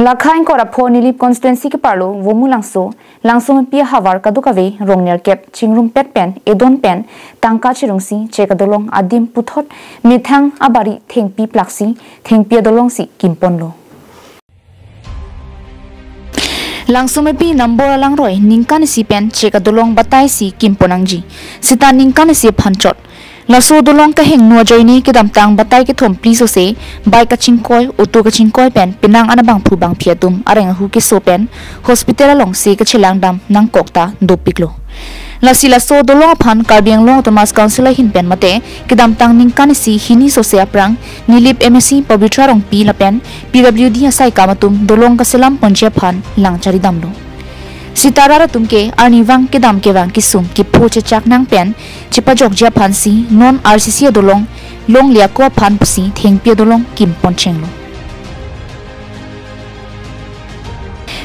Lakhain ko rapo nilip constituency ke parlo womu langso pi hawar kadukave rongner kep chingrum pet pen edon pen tangka chirungsi chekadolong adim puthot mithang abari thengpi plaksi thengpi dolong si kimponlo langsung pi number langroi ningkan si pen chekadolong batai si kimponangji sita ningkan si phanchot laso dolong ka heng nuwa joini ke damtang batai ke thom please se bai ka chingkoi auto ka chingkoi pen pinang anabang phu bang phiatum areng hu ke so pen hospital long se ka chilang dam nang kokta dopiklo lasi laso dolong phan karbiang long thomas council hin pen mate ke damtang ningkan si hini so se aprang nilip msc pavitra rong pi la pen pwd asai kamatum dolong ka selam ponche phan langchari damlo Sitara tumke arniwang ke dam ke wang kisum ki phoche chak nang pen chipa jokja phansi non rcc dolong long lia ko phan pusi thengpia dolong kim ponchenglo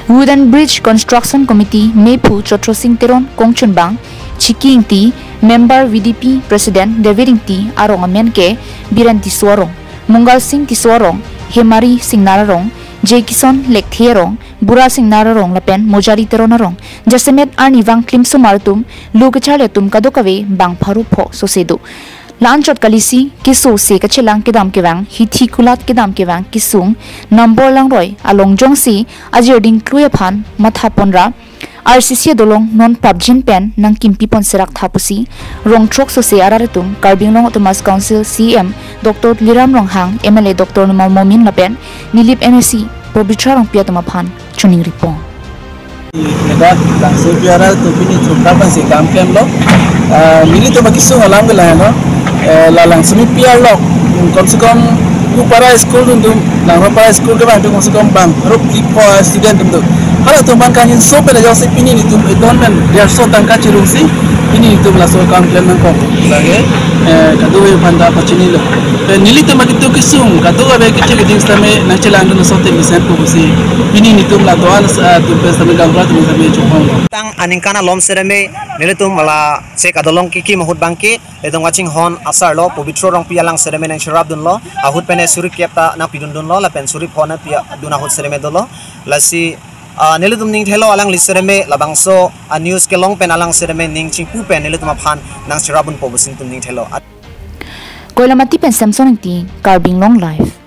Wooden Bridge Construction Committee Mepu Chotro Singh Teron Kongchun Bang Chiking Ti Member VDP President Daviding Ti Arong Amen ke Biranti Suarong Mungal Singh Tiswarong Hemari Singh Nararong J Kison Lekthierong Bura Singh Nararong lapen Mojari Teronarong Jasemet Arniwang Klim Sumartum Lugachale tum kadokave bang pharu pho sosedu Lanchot kalisi kisu se kachelang kedam kewang hithi kulat kedam kewang kisung number langroi along jongsi ajirding kluya phan matha ponra RCC dolong non pubjin pen nang kimpi pon serak thapusi rong trok so se araretum karbing long thomas council CM Dr Liram Ronghang MLA Dr Numal Momin lapen nilip MSc Pavitra rong piatuma phan chuning ripong Negat langsung biara tu bini terdapat si kampen lo, mili tu bagi semua lang belah no, langsung biar lo, konsekuan para school tu, lang para school ke bang tu konsekuan bang, rup lipo student tu, kalau tu bang kanyin so pada jauh si pini tu, don kan dia so tangka cirung si, pini tu langsung kampen nang kok, lagi, kado yang panda pacini lo, nili tu bagi tu kisung, kado bagi kecil kecil selama nak celang tu so tem bisa pukusi, pini tu melatuan tu pesta megang tang aningkana lom sereme nilitum mala sek adolong kiki mahut bangki edong watching hon asar lo pavitra rong pialang sereme nang sharab dun lo ahut pene suri kyapta na pidun dun lo la pen suri phona pia duna hut sereme dolo lasi nilitum ning thelo alang li sereme labangso news ke long pen alang sereme ning chingpu pen nilitum aphan nang sharabun pobusin tum ning thelo Koilamati pen Samsung ti Karbing Long Life